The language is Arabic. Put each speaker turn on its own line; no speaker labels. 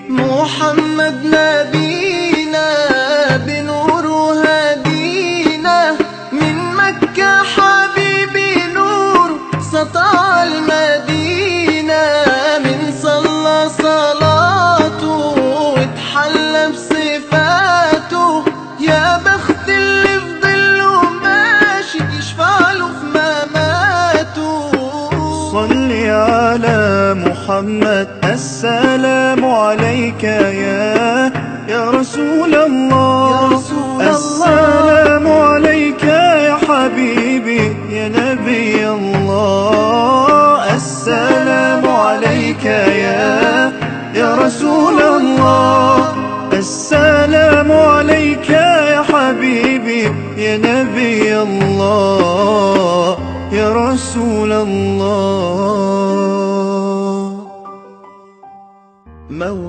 محمد نبينا بنور هدينا من مكة حبيبي نور سطع المدينة من صلى صلاته واتحلى بصفاته يا بخت اللي في ظله ماشي يشفع له في مماته.
صلي على محمد السلام عليك يا رسول الله. السلام عليك يا حبيبي يا نبي الله. السلام عليك يا رسول الله. السلام عليك يا حبيبي يا نبي الله يا رسول الله.